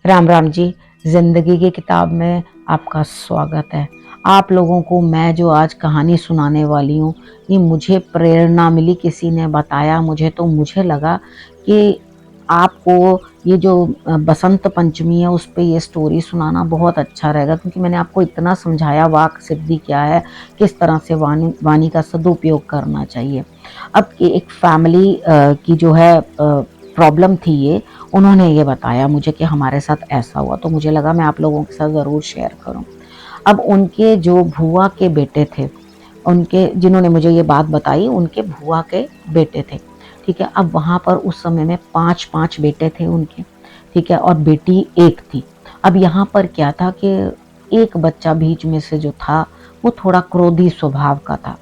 राम राम जी। जिंदगी की किताब में आपका स्वागत है। आप लोगों को मैं जो आज कहानी सुनाने वाली हूँ, ये मुझे प्रेरणा मिली, किसी ने बताया मुझे, तो मुझे लगा कि आपको ये जो बसंत पंचमी है उस पे ये स्टोरी सुनाना बहुत अच्छा रहेगा, क्योंकि मैंने आपको इतना समझाया वाक सिद्धि क्या है, किस तरह से वाणी का सदुपयोग करना चाहिए। अब एक फैमिली की जो है प्रॉब्लम थी, ये उन्होंने ये बताया मुझे कि हमारे साथ ऐसा हुआ, तो मुझे लगा मैं आप लोगों के साथ ज़रूर शेयर करूं। अब उनके जो भुआ के बेटे थे, उनके जिन्होंने मुझे ये बात बताई, उनके भुआ के बेटे थे। ठीक है, अब वहाँ पर उस समय में 5-5 बेटे थे उनके। ठीक है, और बेटी एक थी। अब यहाँ पर क्या था कि एक बच्चा बीच में से जो था वो थोड़ा क्रोधी स्वभाव का था।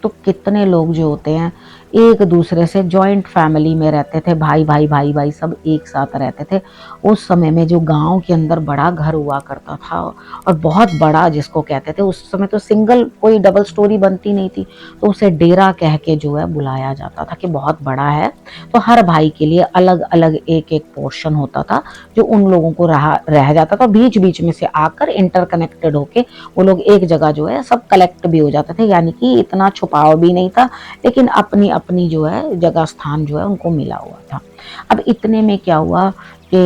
तो कितने लोग जो होते हैं एक दूसरे से जॉइंट फैमिली में रहते थे, भाई भाई भाई भाई सब एक साथ रहते थे। उस समय में जो गांव के अंदर बड़ा घर हुआ करता था, और बहुत बड़ा जिसको कहते थे, उस समय तो सिंगल कोई डबल स्टोरी बनती नहीं थी, तो उसे डेरा कह के जो है बुलाया जाता था कि बहुत बड़ा है। तो हर भाई के लिए अलग अलग एक एक पोर्शन होता था जो उन लोगों को रह जाता था। बीच बीच में से आकर इंटरकनेक्टेड होके वो लोग एक जगह जो है सब कलेक्ट भी हो जाते थे, यानी कि इतना छुपाव भी नहीं था, लेकिन अपनी अपनी जो है जगह स्थान जो है उनको मिला हुआ था। अब इतने में क्या हुआ कि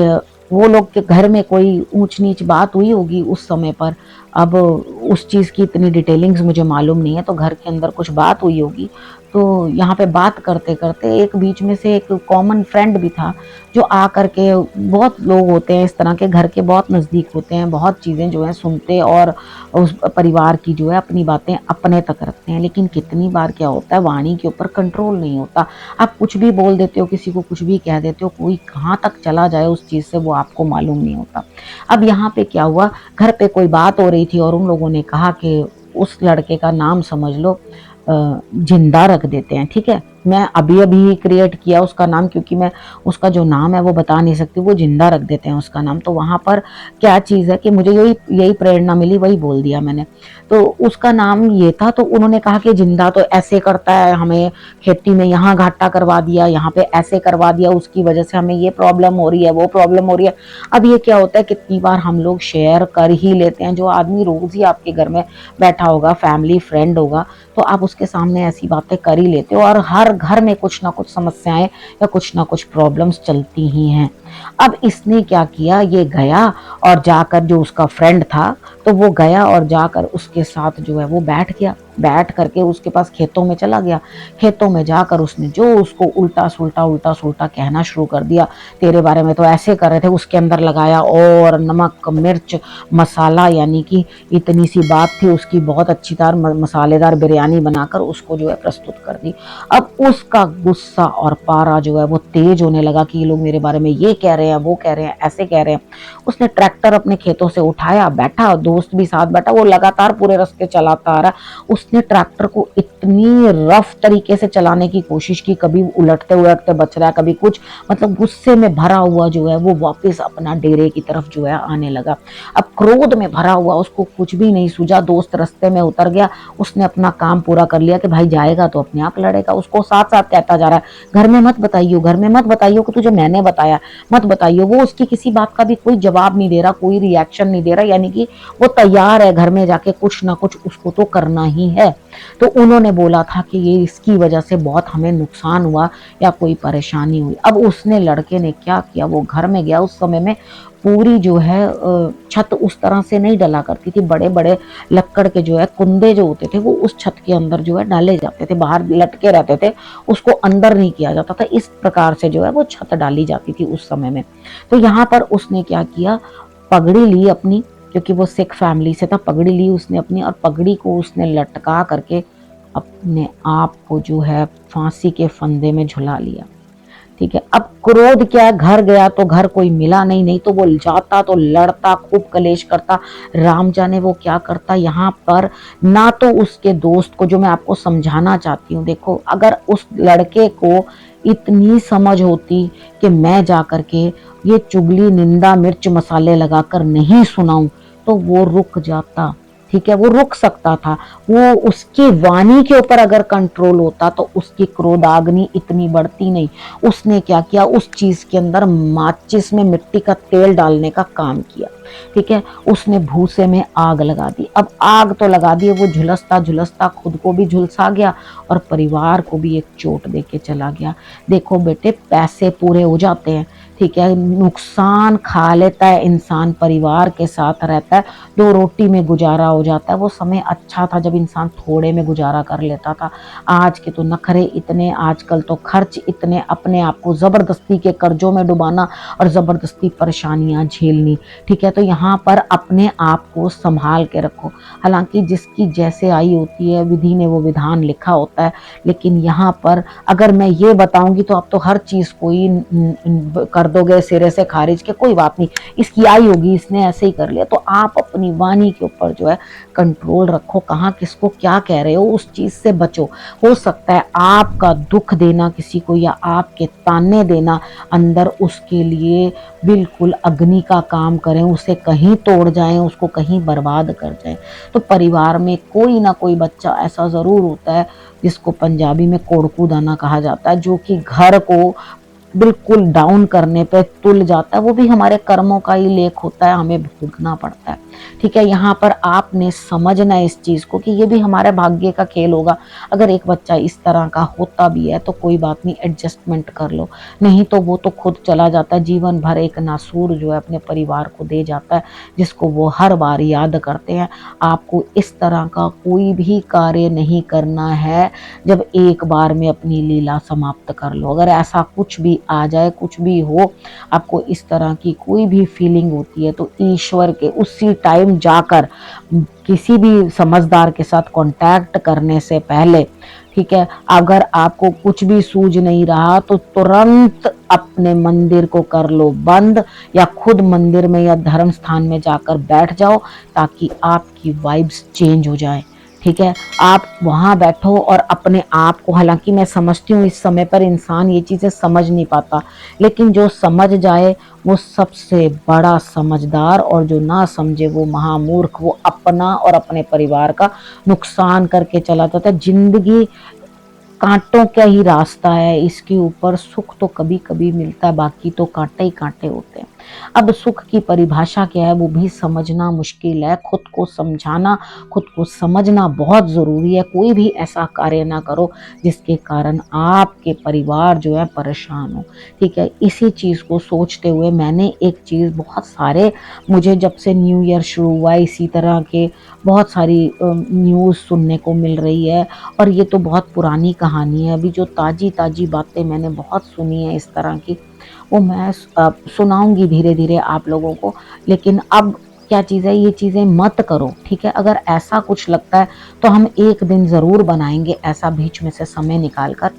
वो लोग के घर में कोई ऊंच नीच बात हुई होगी उस समय पर। अब उस चीज़ की इतनी डिटेलिंग्स मुझे मालूम नहीं है, तो घर के अंदर कुछ बात हुई होगी। तो यहाँ पे बात करते करते एक बीच में से एक कॉमन फ्रेंड भी था जो आ करके, बहुत लोग होते हैं इस तरह के, घर के बहुत नज़दीक होते हैं, बहुत चीज़ें जो है सुनते और उस परिवार की जो है अपनी बातें अपने तक रखते हैं। लेकिन कितनी बार क्या होता है, वाणी के ऊपर कंट्रोल नहीं होता। आप कुछ भी बोल देते हो, किसी को कुछ भी कह देते हो, कोई कहाँ तक चला जाए उस चीज़ से वो आपको मालूम नहीं होता। अब यहाँ पे क्या हुआ, घर पे कोई बात हो रही थी और उन लोगों ने कहा कि उस लड़के का नाम समझ लो जिंदा रख देते हैं। ठीक है, मैं अभी अभी क्रिएट किया उसका नाम, क्योंकि मैं उसका जो नाम है वो बता नहीं सकती, वो जिंदा रख देते हैं उसका नाम। तो वहां पर क्या चीज़ है कि मुझे यही यही प्रेरणा मिली, वही बोल दिया मैंने। तो उसका नाम ये था, तो उन्होंने कहा कि जिंदा तो ऐसे करता है, हमें खेती में यहाँ घाटा करवा दिया, यहाँ पे ऐसे करवा दिया, उसकी वजह से हमें ये प्रॉब्लम हो रही है, वो प्रॉब्लम हो रही है। अब ये क्या होता है, कितनी बार हम लोग शेयर कर ही लेते हैं। जो आदमी रोज ही आपके घर में बैठा होगा, फैमिली फ्रेंड होगा, तो आप उसके सामने ऐसी बातें कर ही लेते हो, और हर घर में कुछ ना कुछ समस्याएं या कुछ ना कुछ प्रॉब्लम्स चलती ही हैं। अब इसने क्या किया, ये गया और जाकर, जो उसका फ्रेंड था, तो वो गया और जाकर उसके साथ जो है वो बैठ गया, बैठ करके उसके पास खेतों में चला गया। खेतों में जाकर उसने जो उसको उल्टा सुल्टा कहना शुरू कर दिया। तेरे बारे में तो ऐसे कर रहे थे, उसके अंदर लगाया और नमक मिर्च मसाला, यानी कि इतनी सी बात थी उसकी, बहुत अच्छी दार मसालेदार बिरयानी बनाकर उसको जो है प्रस्तुत कर दी। अब उसका गुस्सा और पारा जो है वो तेज होने लगा कि ये लोग मेरे बारे में ये कह रहे हैं, वो कह रहे हैं, ऐसे कह रहे हैं। उसने ट्रैक्टर अपने खेतों से उठाया, बैठा, दोस्त भी साथ बैठा, वो लगातार पूरे रास्ते चलाता आ रहा। उसने ट्रैक्टर को इतनी रफ तरीके से चलाने की कोशिश की, कभी उलटते उलटते बच रहा है, कभी कुछ, मतलब गुस्से में भरा हुआ जो है वो वापस अपना डेरे की तरफ जो है आने लगा। अब क्रोध में भरा हुआ, उसको कुछ भी नहीं सूझा। दोस्त रास्ते में उतर गया, उसने अपना काम पूरा कर लिया कि भाई जाएगा तो अपने आप लड़ेगा। उसको साथ साथ कहता जा रहा है, घर में मत बताइयो, घर में मत बताइयो कि तुझे मैंने बताया, मत बताइयो। वो उसकी किसी बात का भी कोई जवाब नहीं दे रहा, कोई रिएक्शन नहीं दे रहा, यानी कि वो तैयार है घर में जाके कुछ ना कुछ उसको तो करना ही है। तो उन्होंने बोला था कि ये इसकी वजह से बहुत हमें नुकसान हुआ या कोई परेशानी हुई। अब उसने, लड़के ने क्या किया, वो घर में गया। उस समय में पूरी जो है छत उस तरह से नहीं डला करती थी, बड़े बड़े लक्कड़ के जो है कुंदे जो होते थे वो उस छत के अंदर जो है डाले जाते थे, बाहर लटके रहते थे, उसको अंदर नहीं किया जाता था। इस प्रकार से जो है वो छत डाली जाती थी उस समय में। तो यहाँ पर उसने क्या किया, पगड़ी ली अपनी, क्योंकि वो सिख फैमिली से था, पगड़ी ली उसने अपनी, और पगड़ी को उसने लटका करके अपने आप को जो है फांसी के फंदे में झुला लिया। ठीक है, अब क्रोध क्या, घर गया तो घर कोई मिला नहीं, नहीं तो वो जाता तो लड़ता, खूब कलेश करता, राम जाने वो क्या करता। यहाँ पर ना तो उसके दोस्त को, जो मैं आपको समझाना चाहती हूँ, देखो अगर उस लड़के को इतनी समझ होती कि मैं जा करके ये चुगली निंदा मिर्च मसाले लगाकर नहीं सुनाऊं, तो वो रुक जाता, ठीक है, वो रुक सकता था। वो उसकी वाणी के ऊपर अगर कंट्रोल होता तो उसकी क्रोधाग्नि इतनी बढ़ती नहीं। उसने क्या किया, उस चीज के अंदर माचिस में मिट्टी का तेल डालने का काम किया। ठीक है, उसने भूसे में आग लगा दी। अब आग तो लगा दी, वो झुलसता झुलसता खुद को भी झुलसा गया और परिवार को भी एक चोट दे के चला गया। देखो बेटे, पैसे पूरे हो जाते हैं, ठीक है, नुकसान खा लेता है इंसान, परिवार के साथ रहता है, दो रोटी में गुजारा हो जाता है। वो समय अच्छा था जब इंसान थोड़े में गुजारा कर लेता था। आज के तो नखरे इतने, आजकल तो खर्च इतने, अपने आप को जबरदस्ती के कर्जों में डुबाना और जबरदस्ती परेशानियां झेलनी। ठीक है, तो यहाँ पर अपने आप को संभाल के रखो। हालांकि जिसकी जैसे आई होती है, विधि ने वो विधान लिखा होता है, लेकिन यहाँ पर अगर मैं ये बताऊंगी तो आप तो हर चीज को ही कर दोगे सिरे से खारिज के, कोई बात नहीं, इसकी आई होगी, इसने ऐसे ही कर लिया। तो आप अपनी वाणी के ऊपर जो है कंट्रोल रखो, कहाँ किसको क्या कह रहे हो उस चीज से बचो। हो सकता है आपका दुख देना किसी को या आपके ताने देना अंदर उसके लिए बिल्कुल अग्नि का काम करें, उसे कहीं तोड़ जाएं, उसको कहीं बर्बाद कर जाएं। तो परिवार में कोई ना कोई बच्चा ऐसा जरूर होता है जिसको पंजाबी में कोड़कू दाना कहा जाता है, जो कि घर को बिल्कुल डाउन करने पे तुल जाता है। वो भी हमारे कर्मों का ही लेख होता है, हमें भुगतना पड़ता है। ठीक है, यहाँ पर आपने समझना है इस चीज को कि ये भी हमारे भाग्य का खेल होगा। अगर एक बच्चा इस तरह का होता भी है तो कोई बात नहीं, एडजस्टमेंट कर लो, नहीं तो वो तो खुद चला जाता है। जीवन भर एक नासूर जो है अपने परिवार को दे जाता है, जिसको वो हर बार याद करते हैं। आपको इस तरह का कोई भी कार्य नहीं करना है जब एक बार में अपनी लीला समाप्त कर लो। अगर ऐसा कुछ भी आ जाए, कुछ भी हो, आपको इस तरह की कोई भी फीलिंग होती है, तो ईश्वर के उसी टाइम जाकर किसी भी समझदार के साथ कांटेक्ट करने से पहले, ठीक है, अगर आपको कुछ भी सूझ नहीं रहा तो तुरंत अपने मंदिर को कर लो बंद, या खुद मंदिर में या धर्म स्थान में जाकर बैठ जाओ, ताकि आपकी वाइब्स चेंज हो जाए। ठीक है, आप वहां बैठो और अपने आप को, हालांकि मैं समझती हूँ इस समय पर इंसान ये चीजें समझ नहीं पाता, लेकिन जो समझ जाए वो सबसे बड़ा समझदार, और जो ना समझे वो महामूर्ख। वो अपना और अपने परिवार का नुकसान करके चला जाता है। जिंदगी कांटों का ही रास्ता है, इसके ऊपर सुख तो कभी कभी मिलता है, बाकी तो कांटे ही कांटे होते हैं। अब सुख की परिभाषा क्या है वो भी समझना मुश्किल है। खुद को समझाना, खुद को समझना बहुत जरूरी है। कोई भी ऐसा कार्य ना करो जिसके कारण आपके परिवार जो है परेशान हो। ठीक है, इसी चीज को सोचते हुए मैंने एक चीज, बहुत सारे, मुझे जब से न्यू ईयर शुरू हुआ इसी तरह के बहुत सारी न्यूज़ सुनने को मिल रही है, और ये तो बहुत पुरानी कहानी है। अभी जो ताजी ताजी बातें मैंने बहुत सुनी है इस तरह की, वो मैं सुनाऊंगी धीरे धीरे आप लोगों को। लेकिन अब क्या चीज़ है, ये चीज़ें मत करो। ठीक है, अगर ऐसा कुछ लगता है तो हम एक दिन ज़रूर बनाएंगे ऐसा बीच में से समय निकाल कर,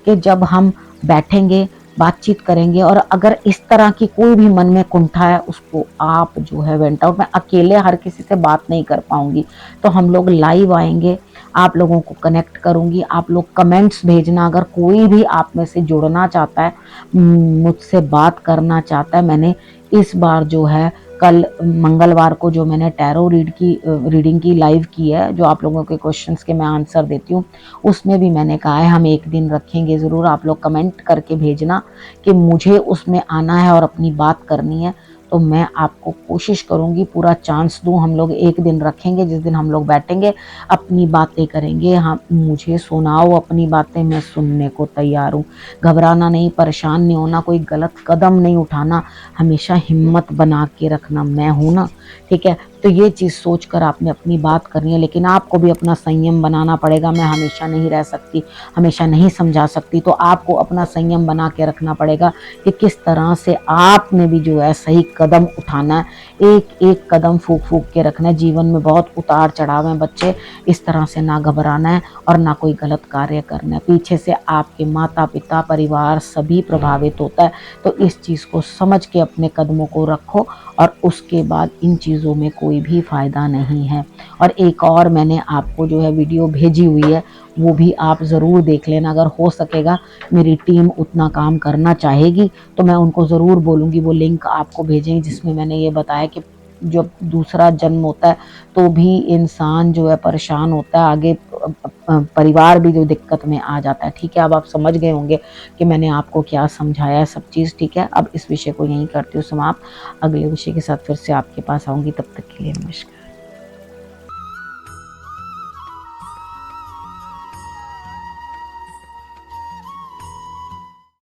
कि जब हम बैठेंगे, बातचीत करेंगे, और अगर इस तरह की कोई भी मन में कुंठा है उसको आप जो है वेंट आउट। मैं अकेले हर किसी से बात नहीं कर पाऊंगी, तो हम लोग लाइव आएंगे, आप लोगों को कनेक्ट करूंगी। आप लोग कमेंट्स भेजना, अगर कोई भी आप में से जुड़ना चाहता है, मुझसे बात करना चाहता है। मैंने इस बार जो है कल मंगलवार को जो मैंने टैरो रीडिंग की लाइव की है, जो आप लोगों के क्वेश्चंस के मैं आंसर देती हूँ, उसमें भी मैंने कहा है हम एक दिन रखेंगे ज़रूर। आप लोग कमेंट करके भेजना कि मुझे उसमें आना है और अपनी बात करनी है, तो मैं आपको कोशिश करूंगी, पूरा चांस दूं। हम लोग एक दिन रखेंगे जिस दिन हम लोग बैठेंगे, अपनी बातें करेंगे। हाँ, मुझे सुनाओ अपनी बातें, मैं सुनने को तैयार हूँ। घबराना नहीं, परेशान नहीं होना, कोई गलत कदम नहीं उठाना, हमेशा हिम्मत बना के रखना, मैं हूँ ना। ठीक है, तो ये चीज़ सोचकर आपने अपनी बात करनी है, लेकिन आपको भी अपना संयम बनाना पड़ेगा। मैं हमेशा नहीं रह सकती, हमेशा नहीं समझा सकती, तो आपको अपना संयम बना के रखना पड़ेगा कि किस तरह से आपने भी जो है सही कदम उठाना है। एक एक कदम फूक फूक के रखना है। जीवन में बहुत उतार चढ़ाव है बच्चे, इस तरह से ना घबराना है और ना कोई गलत कार्य करना है। पीछे से आपके माता पिता, परिवार सभी प्रभावित होता है, तो इस चीज़ को समझ के अपने कदमों को रखो, और उसके बाद इन चीज़ों में कोई भी फ़ायदा नहीं है। और एक और मैंने आपको जो है वीडियो भेजी हुई है, वो भी आप ज़रूर देख लेना। अगर हो सकेगा, मेरी टीम उतना काम करना चाहेगी तो मैं उनको ज़रूर बोलूँगी वो लिंक आपको भेजें, जिसमें मैंने ये बताया कि जब दूसरा जन्म होता है तो भी इंसान जो है परेशान होता है, आगे परिवार भी जो दिक्कत में आ जाता है। ठीक है, अब आप समझ गए होंगे कि मैंने आपको क्या समझाया है सब चीज़। ठीक है, अब इस विषय को यहीं करती हूँ समाप्त। अगले विषय के साथ फिर से आपके पास आऊँगी, तब तक के लिए नमस्कार।